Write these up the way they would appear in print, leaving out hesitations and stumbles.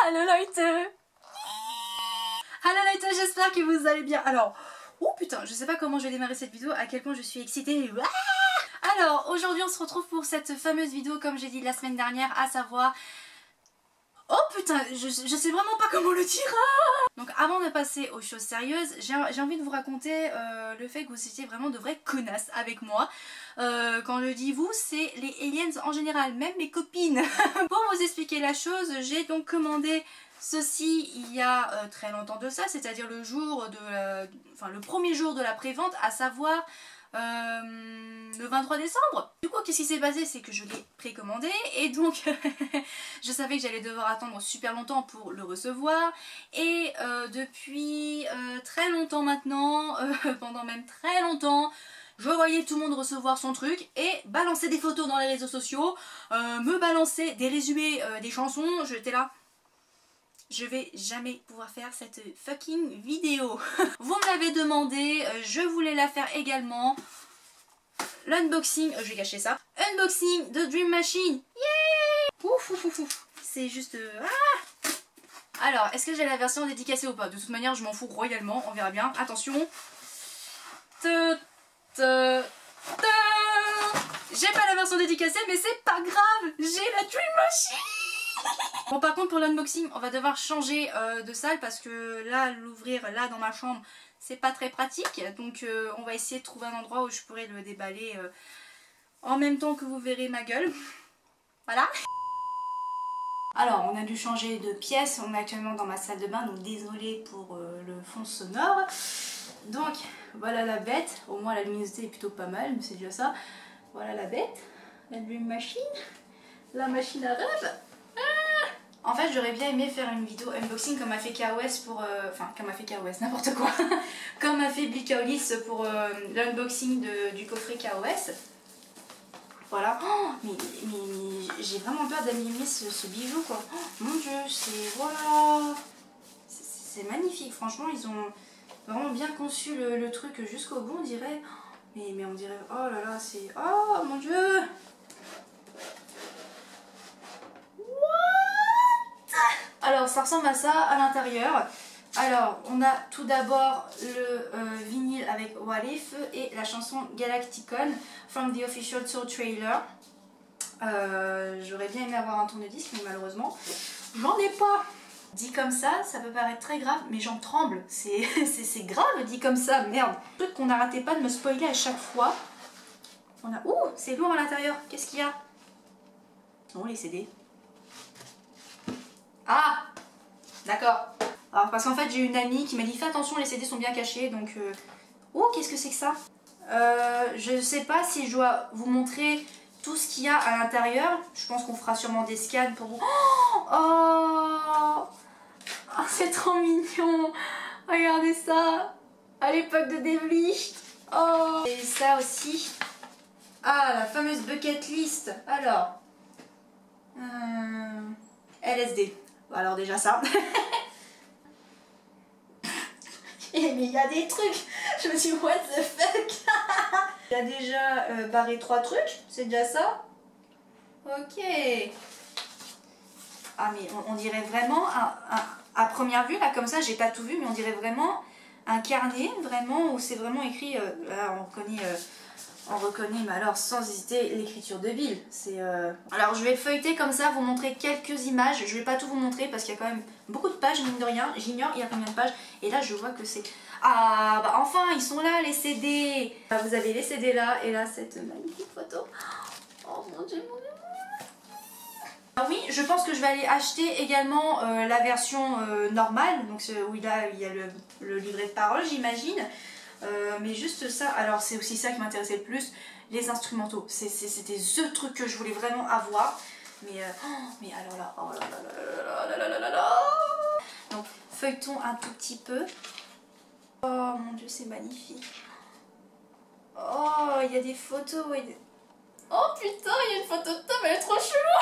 Hallo Leute! Hallo Leute, j'espère que vous allez bien. Alors, oh putain, je sais pas comment je vais démarrer cette vidéo, à quel point je suis excitée. Alors, aujourd'hui on se retrouve pour cette fameuse vidéo comme j'ai dit la semaine dernière, à savoir... Oh putain, je sais vraiment pas comment le dire. Donc avant de passer aux choses sérieuses, j'ai envie de vous raconter le fait que vous étiez vraiment de vraies connasses avec moi. Quand je dis vous, c'est les aliens en général, même mes copines. Pour vous expliquer la chose, j'ai donc commandé ceci il y a très longtemps de ça, c'est-à-dire le jour de le premier jour de la prévente, à savoir le 23 décembre. Du coup, qu'est-ce qui s'est passé, c'est que je l'ai précommandé et donc je savais que j'allais devoir attendre super longtemps pour le recevoir et depuis très longtemps maintenant, pendant même très longtemps, je voyais tout le monde recevoir son truc et balancer des photos dans les réseaux sociaux, me balancer des résumés des chansons. J'étais là, je vais jamais pouvoir faire cette fucking vidéo. Vous me l'avez demandé, je voulais la faire également. L'unboxing, je vais cacher ça. Unboxing de Dream Machine. Yeah! Ouf, ouf, ouf, ouf. C'est juste... Alors, est-ce que j'ai la version dédicacée ou pas? De toute manière, je m'en fous royalement, on verra bien. Attention. J'ai pas la version dédicacée, mais c'est pas grave. J'ai la Dream Machine. Bon, par contre pour l'unboxing on va devoir changer de salle parce que là l'ouvrir là dans ma chambre c'est pas très pratique, donc on va essayer de trouver un endroit où je pourrais le déballer en même temps que vous verrez ma gueule. Voilà. Alors on a dû changer de pièce, on est actuellement dans ma salle de bain, donc désolée pour le fond sonore. Donc voilà la bête, au moins la luminosité est plutôt pas mal, mais c'est déjà ça. Voilà la bête, la Dream Machine, la machine à rêve. En fait j'aurais bien aimé faire une vidéo unboxing comme a fait KOS pour... Enfin comme a fait KOS, n'importe quoi. Comme a fait Blikaolis pour l'unboxing du coffret KOS. Voilà. Oh, mais j'ai vraiment peur d'abîmer ce bijou quoi. Oh, mon dieu, c'est... Voilà. C'est magnifique, franchement ils ont vraiment bien conçu le truc jusqu'au bout on dirait. Mais on dirait... Oh là là, c'est... Oh mon dieu. Alors ça ressemble à ça à l'intérieur. Alors on a tout d'abord le vinyle avec What If et la chanson Galacticon from the official tour trailer. J'aurais bien aimé avoir un tourne-disque mais malheureusement j'en ai pas. Dit comme ça peut paraître très grave mais j'en tremble. C'est grave dit comme ça, merde. Le truc qu'on n'arrêtait pas de me spoiler à chaque fois. On a... Ouh, c'est lourd à l'intérieur, qu'est-ce qu'il y a? Non, les CD. Ah, d'accord. Alors parce qu'en fait j'ai une amie qui m'a dit fais attention, les CD sont bien cachés donc... Oh, qu'est-ce que c'est que ça? Je sais pas si je dois vous montrer tout ce qu'il y a à l'intérieur. Je pense qu'on fera sûrement des scans pour vous... Oh, c'est trop mignon. Regardez ça. À l'époque de Devlicht. Oh. Et ça aussi. Ah, la fameuse bucket list. Alors... LSD. Alors déjà ça. Mais il y a des trucs. Je me suis dit what the fuck. Il y a déjà barré 3 trucs. C'est déjà ça. Ok. Ah mais on dirait vraiment à première vue là comme ça j'ai pas tout vu mais on dirait vraiment un carnet vraiment où c'est vraiment écrit. Là on reconnaît, mais alors sans hésiter, l'écriture de Bill. Alors je vais feuilleter comme ça, vous montrer quelques images. Je vais pas tout vous montrer parce qu'il y a quand même beaucoup de pages, mine de rien. J'ignore il y a combien de pages. Et là je vois que c'est... Ah bah enfin, ils sont là les CD. Vous avez les CD là, et là cette magnifique photo. Oh mon dieu, mon dieu. Ah oui, je pense que je vais aller acheter également la version normale, donc où il y a le livret de parole j'imagine. Mais juste ça, alors c'est aussi ça qui m'intéressait le plus, les instrumentaux. C'était ce truc que je voulais vraiment avoir. Mais alors là, oh là là là là là là là là. Donc feuilletons un tout petit peu. Oh mon dieu, c'est magnifique. Oh, il y a des photos. Oh putain, il y a une photo de Tom, elle est trop chelou.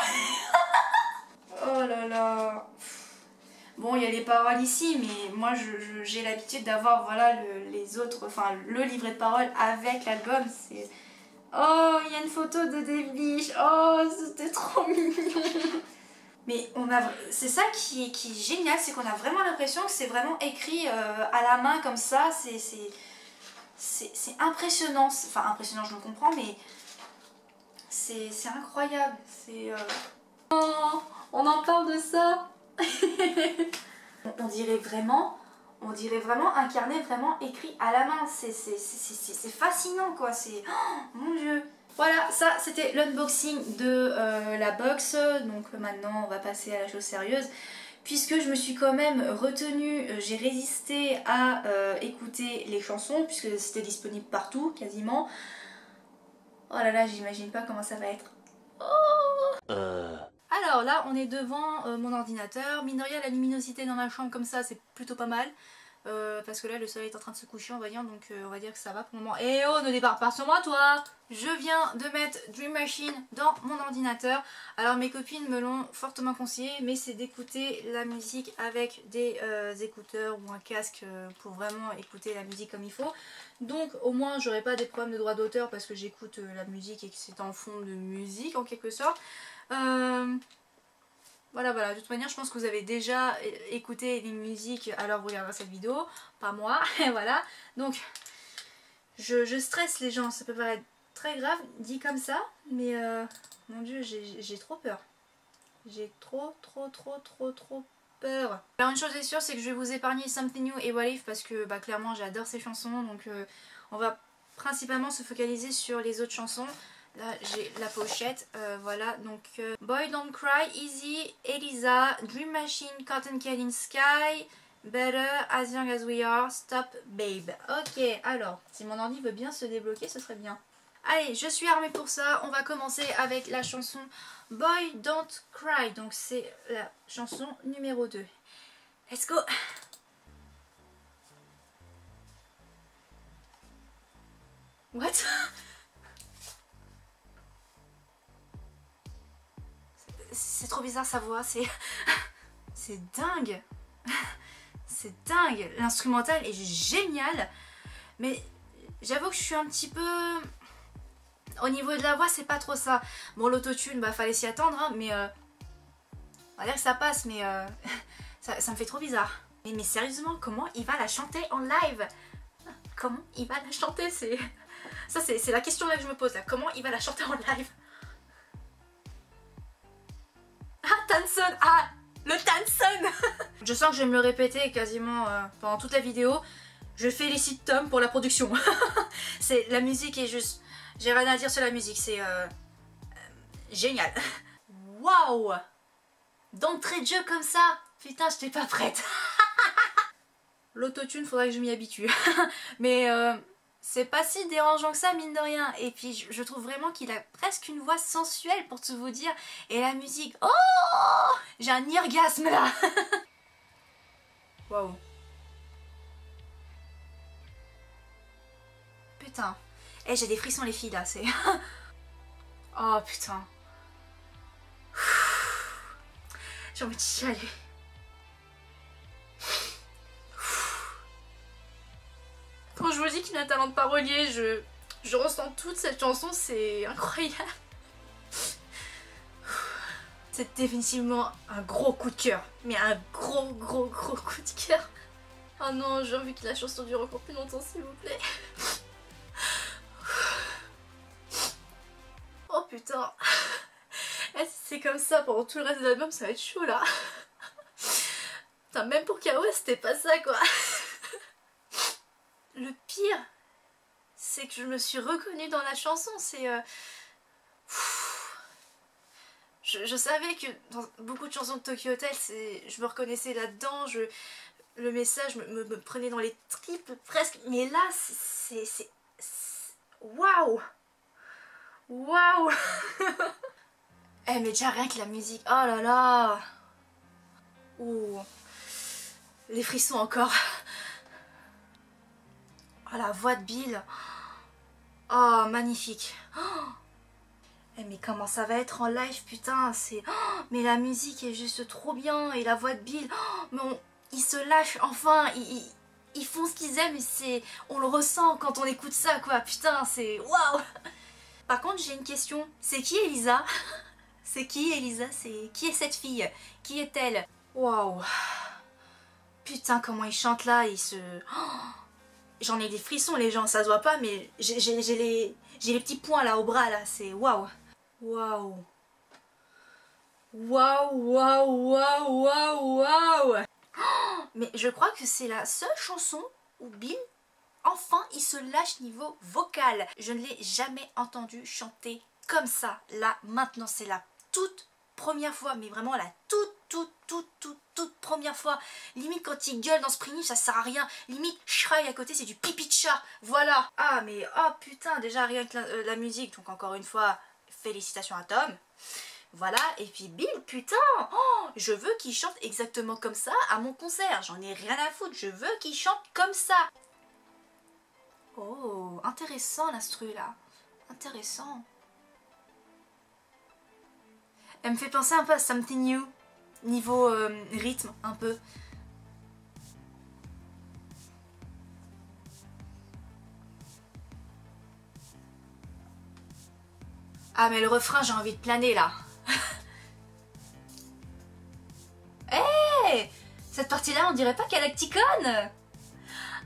Oh là là. Bon, il y a les paroles ici, mais moi j'ai l'habitude d'avoir voilà les autres, enfin le livret de paroles avec l'album. Oh, il y a une photo de Devlicht. Oh, c'était trop mignon. Mais c'est ça qui est génial, c'est qu'on a vraiment l'impression que c'est vraiment écrit à la main comme ça. C'est impressionnant. Enfin impressionnant, je le comprends, mais c'est incroyable. Oh, on en parle de ça. on dirait vraiment un carnet vraiment écrit à la main. C'est fascinant quoi. Oh, mon Dieu. Voilà, ça c'était l'unboxing de la box. Donc maintenant on va passer à la chose sérieuse. Puisque je me suis quand même retenue, j'ai résisté à écouter les chansons. Puisque c'était disponible partout quasiment. Oh là là, j'imagine pas comment ça va être. Oh. Alors là on est devant mon ordinateur. Mine de rien, la luminosité dans ma chambre comme ça c'est plutôt pas mal. Parce que là le soleil est en train de se coucher on va dire, donc on va dire que ça va pour le moment. Et oh, ne débarque pas sur moi toi! Je viens de mettre Dream Machine dans mon ordinateur. Alors mes copines me l'ont fortement conseillé, mais c'est d'écouter la musique avec des écouteurs ou un casque pour vraiment écouter la musique comme il faut. Donc au moins j'aurai pas des problèmes de droit d'auteur parce que j'écoute la musique et que c'est en fond de musique en quelque sorte. Voilà, de toute manière je pense que vous avez déjà écouté les musiques alors vous regarderez cette vidéo, pas moi, et voilà. Donc je stresse les gens, ça peut paraître très grave dit comme ça, mais mon dieu j'ai trop peur. J'ai trop peur. Alors une chose est sûre, c'est que je vais vous épargner Something New et What If parce que clairement j'adore ces chansons, donc on va principalement se focaliser sur les autres chansons. Là j'ai la pochette, voilà, donc Boy Don't Cry, Easy, Elisa, Dream Machine, Cotton Candy Sky, Better, As Young As We Are, Stop Babe. Ok, alors, si mon ordi veut bien se débloquer, ce serait bien. Allez, je suis armée pour ça, on va commencer avec la chanson Boy Don't Cry, donc c'est la chanson numéro 2. Let's go. What? C'est trop bizarre sa voix, c'est dingue. C'est dingue. L'instrumental est génial. Mais j'avoue que je suis un petit peu... Au niveau de la voix, c'est pas trop ça. Bon, l'autotune, fallait s'y attendre, hein, mais... On va dire que ça passe, mais... ça me fait trop bizarre. Mais sérieusement, comment il va la chanter en live? Comment il va la chanter? Ça, c'est la question là que je me pose, là. Comment il va la chanter en live? Ah, Tanson! Ah, le Tanson. Je sens que je vais me le répéter quasiment pendant toute la vidéo. Je félicite Tom pour la production. La musique est juste... J'ai rien à dire sur la musique, c'est génial. Waouh! D'entrée de jeu comme ça! Putain, j'étais pas prête. L'autotune, faudrait que je m'y habitue. Mais c'est pas si dérangeant que ça, mine de rien. Et puis je trouve vraiment qu'il a presque une voix sensuelle pour tout vous dire. Et la musique, oh! J'ai un orgasme là. Waouh. Putain. Eh, j'ai des frissons les filles là, c'est... Oh putain. J'ai envie de chialer. Quand je vous dis qu'il a un talent de parolier, je ressens toute cette chanson, c'est incroyable. C'est définitivement un gros coup de cœur. Mais un gros coup de cœur. Oh non, j'ai envie que la chanson dure encore plus longtemps, s'il vous plaît. Oh putain. C'est comme ça pendant tout le reste de l'album, ça va être chaud là. Putain, même pour Kawa, c'était pas ça quoi. Le pire, c'est que je me suis reconnue dans la chanson. C'est... Je savais que dans beaucoup de chansons de Tokyo Hotel, je me reconnaissais là-dedans. Le message me prenait dans les tripes presque. Mais là, c'est... Waouh! Waouh! Eh mais déjà rien que la musique, oh là là! Ouh! Les frissons encore! Oh la voix de Bill! Oh magnifique! Oh, eh mais comment ça va être en live, putain! C'est... Oh, mais la musique est juste trop bien! Et la voix de Bill! Oh, mais ils se lâchent enfin! Ils font ce qu'ils aiment et on le ressent quand on écoute ça quoi! Putain, c'est... Waouh! Par contre j'ai une question, c'est qui Elisa? C'est qui Elisa? Qui est cette fille? Qui est-elle? Waouh. Putain, comment il chante là, il se... Oh, j'en ai des frissons les gens, ça se voit pas, mais j'ai les petits points là au bras là, c'est waouh. Waouh. Waouh, waouh, waouh, waouh, waouh. Mais je crois que c'est la seule chanson où Bill, enfin, il se lâche niveau vocal. Je ne l'ai jamais entendu chanter comme ça. Là, maintenant, c'est la toute première fois, mais vraiment la toute première fois. Limite, quand il gueule dans Spring, ça sert à rien. Limite, Shrai à côté, c'est du pipi de chat. Voilà. Ah, mais oh putain, déjà rien que la musique. Donc, encore une fois, félicitations à Tom. Voilà, et puis Bill, putain, oh, je veux qu'il chante exactement comme ça à mon concert. J'en ai rien à foutre, je veux qu'il chante comme ça. Oh, intéressant l'instru là. Intéressant. Elle me fait penser un peu à Something New. Niveau rythme, un peu. Ah mais le refrain, j'ai envie de planer là. Hey, cette partie-là, on dirait pas Galacticon.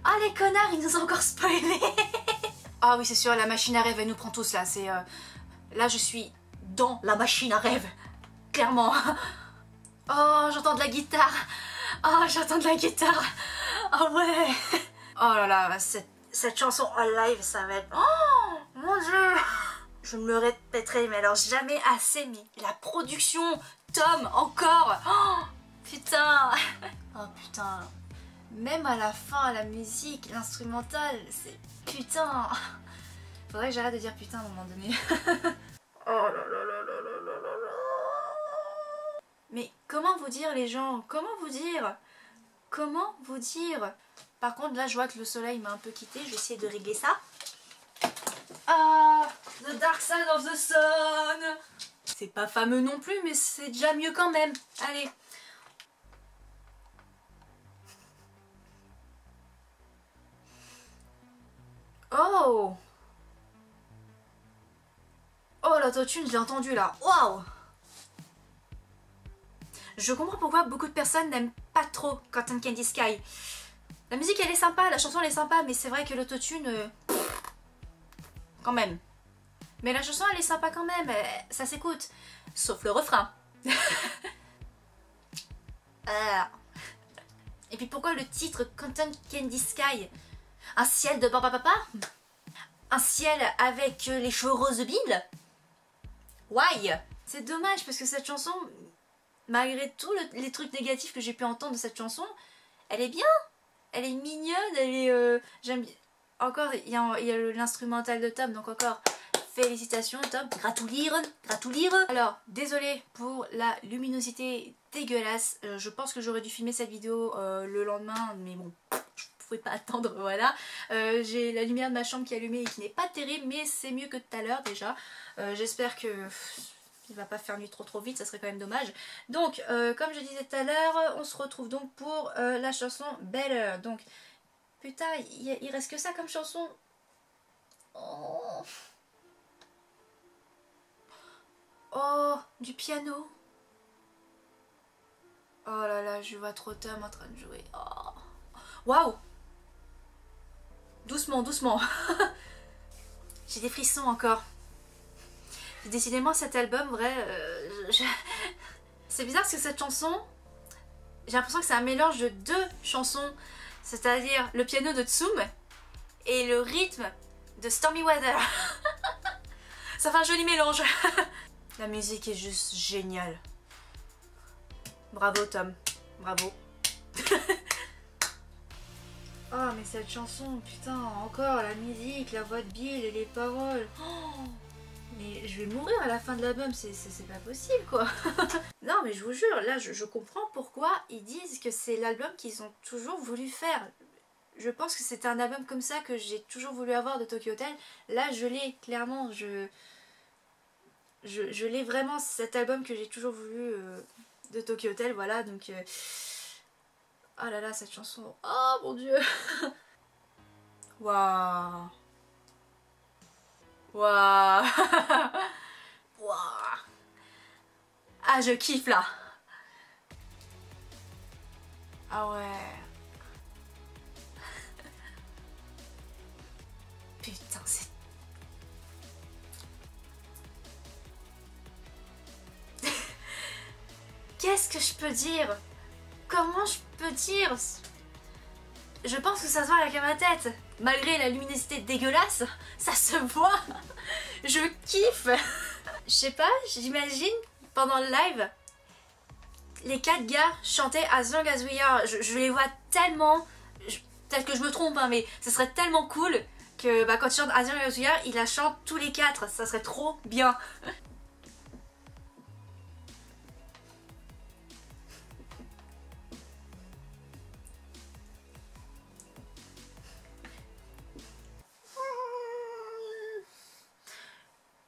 Ah les connards, ils nous ont encore spoilé. Ah oui, c'est sûr, la machine à rêve, elle nous prend tous là. C'est là, je suis dans la machine à rêve. Clairement. Oh, j'entends de la guitare. Oh, j'entends de la guitare. Oh ouais. Oh là là, cette chanson en live, ça va être... Oh, mon Dieu. Je me le répéterai, mais alors jamais assez. Mais la production, Tom, encore. Oh, putain. Oh putain. Même à la fin, la musique, l'instrumental, c'est... Putain. Faudrait que j'arrête de dire putain à un moment donné. Oh là là là là là là là là. Mais comment vous dire les gens? Comment vous dire? Comment vous dire? Par contre là je vois que le soleil m'a un peu quitté, je vais essayer de régler ça. Ah, The Dark Side of the Sun. C'est pas fameux non plus mais c'est déjà mieux quand même. Allez. Oh. Oh l'autotune je l'ai entendu là. Waouh. Je comprends pourquoi beaucoup de personnes n'aiment pas trop Cotton Candy Sky. La musique elle est sympa, la chanson elle est sympa, mais c'est vrai que l'autotune... quand même. Mais la chanson elle est sympa quand même, ça s'écoute. Sauf le refrain. Et puis pourquoi le titre Cotton Candy Sky? Un ciel de papa papa? Un ciel avec les cheveux roses de Bill? Why? C'est dommage parce que cette chanson... Malgré tous les trucs négatifs que j'ai pu entendre de cette chanson, elle est bien, elle est mignonne, elle est... j'aime bien. Encore, il y a l'instrumental de Tom, donc encore, félicitations Tom, gratulieren. Alors, désolée pour la luminosité dégueulasse, je pense que j'aurais dû filmer cette vidéo le lendemain, mais bon, je pouvais pas attendre, voilà. J'ai la lumière de ma chambre qui est allumée et qui n'est pas terrible, mais c'est mieux que tout à l'heure déjà. J'espère que... il va pas faire nuit trop vite, ça serait quand même dommage. Donc, comme je disais tout à l'heure, on se retrouve donc pour la chanson Better. Donc, putain, il reste que ça comme chanson. Oh. Oh, du piano. Oh là là, je vois trop Tom en train de jouer. Oh. Waouh. Doucement, doucement. J'ai des frissons encore. Décidément cet album, vrai, c'est bizarre parce que cette chanson, j'ai l'impression que c'est un mélange de deux chansons, c'est-à-dire le piano de Tsum et le rythme de Stormy Weather. Ça fait un joli mélange. La musique est juste géniale. Bravo Tom, bravo. Oh mais cette chanson, putain, encore la musique, la voix de Bill et les paroles. Oh, mais je vais mourir à la fin de l'album, c'est pas possible quoi. Non mais je vous jure, là je comprends pourquoi ils disent que c'est l'album qu'ils ont toujours voulu faire. Je pense que c'était un album comme ça que j'ai toujours voulu avoir de Tokyo Hotel. Là je l'ai, clairement, je l'ai vraiment, cet album que j'ai toujours voulu de Tokyo Hotel, voilà, donc... Oh là là, cette chanson, oh mon dieu. Waouh. Waouh. Waouh. Ah, je kiffe là. Ah ouais. Putain, c'est... Qu'est-ce que je peux dire? Comment je peux dire? Je pense que ça se voit avec ma tête. Malgré la luminosité dégueulasse, ça se voit. Je kiffe. Je sais pas, j'imagine pendant le live, les 4 gars chantaient As Long As We Are. Je les vois tellement... Peut-être que je me trompe, hein, mais ce serait tellement cool que bah, quand ils chantent As Long As We Are, ils la chantent tous les 4. Ça serait trop bien.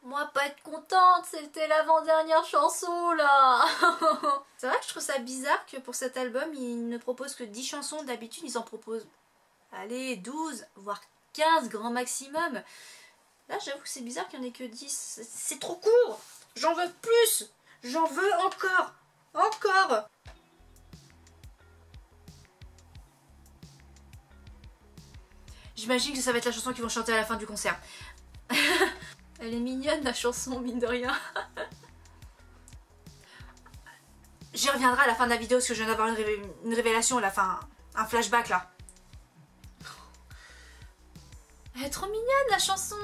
Moi pas être contente, c'était l'avant-dernière chanson là. C'est vrai que je trouve ça bizarre que pour cet album ils ne proposent que 10 chansons. D'habitude ils en proposent, allez, 12 voire 15 grand maximum. Là j'avoue que c'est bizarre qu'il n'y en ait que 10. C'est trop court. J'en veux plus. J'en veux encore. Encore. J'imagine que ça va être la chanson qu'ils vont chanter à la fin du concert. Elle est mignonne la chanson, mine de rien. J'y reviendrai à la fin de la vidéo parce que je viens d'avoir une révélation là, enfin un flashback là. Elle est trop mignonne la chanson.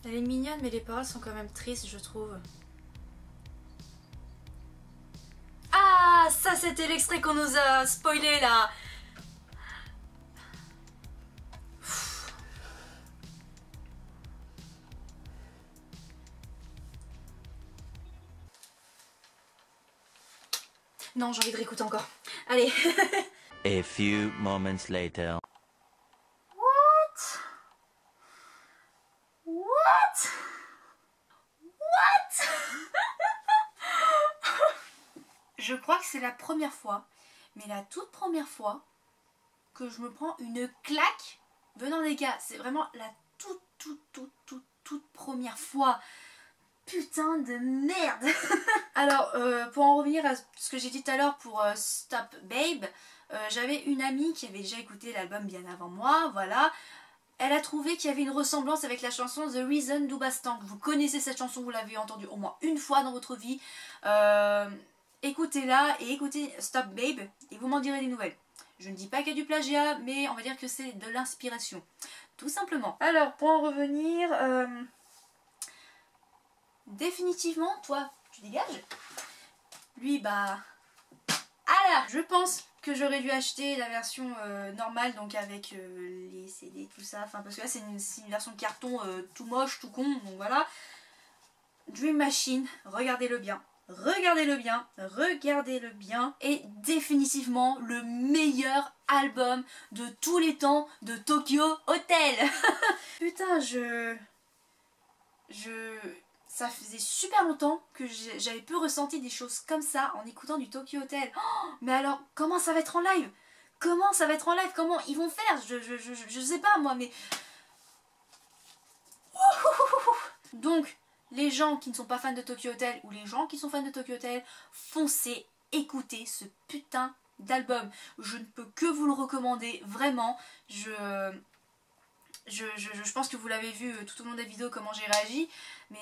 Elle est mignonne mais les paroles sont quand même tristes je trouve. Ah ça c'était l'extrait qu'on nous a spoilé là. Non, j'ai envie de réécouter encore. Allez. A few moments later. What? What? What? Je crois que c'est la première fois, mais la toute première fois que je me prends une claque venant des gars. C'est vraiment la toute première fois. Putain de merde. Alors pour en revenir à ce que j'ai dit tout à l'heure pour Stop Babe, j'avais une amie qui avait déjà écouté l'album bien avant moi, voilà. Elle a trouvé qu'il y avait une ressemblance avec la chanson The Reason d'Oubastang. Vous connaissez cette chanson, vous l'avez entendue au moins une fois dans votre vie. Écoutez-la et écoutez Stop Babe et vous m'en direz des nouvelles. Je ne dis pas qu'il y a du plagiat, mais on va dire que c'est de l'inspiration. Tout simplement. Alors pour en revenir... définitivement, toi, tu dégages. Lui, bah... Alors, je pense que j'aurais dû acheter la version normale, donc avec les CD, tout ça. Enfin, parce que là, c'est une version de carton tout moche, tout con, donc voilà. Dream Machine, regardez-le bien. Regardez-le bien, regardez-le bien. Et définitivement le meilleur album de tous les temps de Tokyo Hotel. Putain, ça faisait super longtemps que j'avais peu ressenti des choses comme ça en écoutant du Tokyo Hotel. Oh, mais alors, comment ça va être en live? Comment ça va être en live? Comment ils vont faire? Je sais pas moi, mais... Donc, les gens qui ne sont pas fans de Tokyo Hotel ou les gens qui sont fans de Tokyo Hotel, foncez écouter ce putain d'album. Je ne peux que vous le recommander, vraiment. Je pense que vous l'avez vu tout au long des vidéos comment j'ai réagi, mais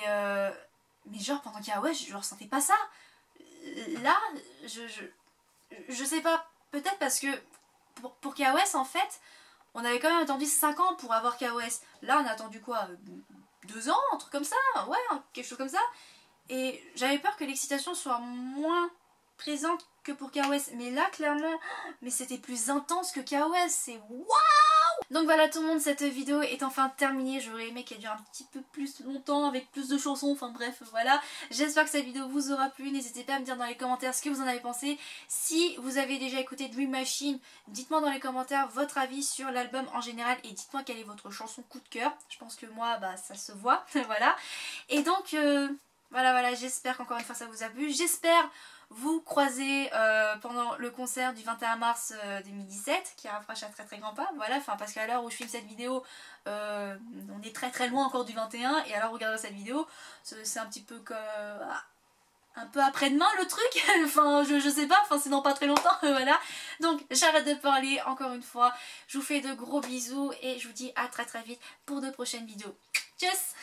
genre pendant KOS je ressentais pas ça. Là je sais pas, peut-être parce que pour KOS en fait on avait quand même attendu 5 ans pour avoir KOS. Là on a attendu quoi, 2 ans, un truc comme ça, ouais, quelque chose comme ça, et j'avais peur que l'excitation soit moins présente que pour KOS, mais là clairement, mais c'était plus intense que KOS, c'est waouh. Donc voilà tout le monde, cette vidéo est enfin terminée. J'aurais aimé qu'elle dure un petit peu plus longtemps avec plus de chansons, enfin bref voilà. J'espère que cette vidéo vous aura plu, n'hésitez pas à me dire dans les commentaires ce que vous en avez pensé. Si vous avez déjà écouté Dream Machine, dites-moi dans les commentaires votre avis sur l'album en général et dites-moi quelle est votre chanson coup de cœur. Je pense que moi bah ça se voit, voilà. Et donc voilà, j'espère qu'encore une fois ça vous a plu, j'espère vous croiser pendant le concert du 21 mars 2017 qui rapproche à très grands pas, voilà, enfin parce qu'à l'heure où je filme cette vidéo on est très loin encore du 21 et alors regardez cette vidéo, c'est un petit peu comme un peu après-demain le truc, enfin je sais pas, enfin c'est dans pas très longtemps, voilà. Donc j'arrête de parler encore une fois, je vous fais de gros bisous et je vous dis à très vite pour de prochaines vidéos. Tchuss!